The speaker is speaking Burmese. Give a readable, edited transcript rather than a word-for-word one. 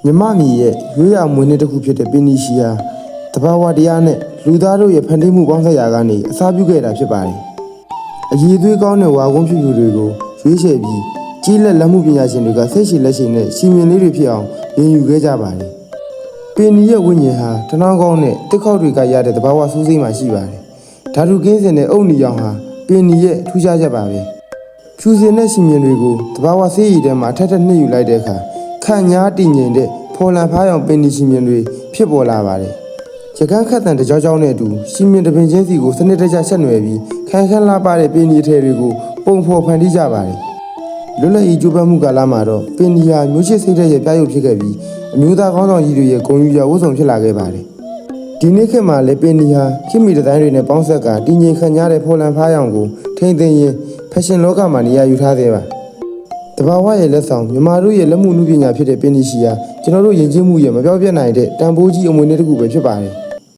မြမမီရဲ့ရွေးရမွေးနေ့တစ်ခုဖြစ်တဲ့ပင်နီရှီယာတဘာဝတရားနဲ့လူသားတို့ရဲ့ဖန်တီးမှုပေါင်းစပ်ရာကနေအစားပြုခဲ့တာဖြစ်ပါတယ်။အရေးသွေးကောင်းတဲ့ဝါကုန်းဖြူဖြူတွေကိုရွေးချယ်ပြီးကြီးလက်လက်မှုပညာရှင်တွေကစိတ်ရှိလက်ရှိနဲ့ရှင်မြင်လေးတွေဖြစ်အောင်ရင်ယူခဲ့ကြပါတယ်။ပင်နီရဲ့ဝိညာဉ်ဟာတနှောင်းကောင်းတဲ့တစ်ခေါက်တွေကရတဲ့တဘာဝစူးစိမ့်မှရှိပါတယ်။ဓာတုကင်းစင်တဲ့အုတ်နီရောင်ဟာပင်နီရဲ့ထူးခြားချက်ပါပဲ။ဖြူစင်တဲ့ရှင်မြင်တွေကိုတဘာဝဆေးရည်ထဲမှာထပ်ထပ်နှိပ်ယူလိုက်တဲ့အခါခန့်ညားတည်ငြိမ်တဲ့ဖော်လန်ဖားရောင်ပင်နီရှင်မြင်တွေဖြစ်ပေါ်လာပါတယ်။ရကန်းခတ်တန်တကြောကြောနဲ့အတူရှင်မြင်တပင်ချင်းစီကိုစနစ်တကျဆက်နွယ်ပြီးခိုင်ခန့်လာပါတဲ့ပင်နီထဲတွေကိုပုံဖော်ဖန်တီးကြပါတယ်။လွတ်လပ်ရေးကြိုးပမ်းမှုကာလမှာတော့ပင်နီဟာမျိုးချစ်စိတ်တဲ့ရဲ့ပြရုပ်ဖြစ်ခဲ့ပြီးအမျိုးသားကောင်းဆောင်ကြီးတွေရဲ့ဂုဏ်ယူရာဝတ်ဆောင်ဖြစ်လာခဲ့ပါတယ်။ဒီနေ့ခေတ်မှာလည်းပင်နီဟာခေတ်မီဒီဇိုင်းတွေနဲ့ပေါင်းဆက်ကတည်ငြိမ်ခန့်ညားတဲ့ဖော်လန်ဖားရောင်ကိုထိမ့်သိမ်းရင်းဖက်ရှင်လောကမှာနေရာယူထားသေးပါတဘာဝရဲ့လက်ဆောင်မြန်မာတို့ရဲ့လက်မှုနုပညာဖြစ်တဲ့ပင်နီရှီယာကျွန်တော်တို့ယဉ်ကျေးမှုရဲ့မပြောပြနိုင်တဲ့တန်ဖိုးကြီးအမွေအနှစ်တစ်ခုပဲဖြစ်ပါတယ်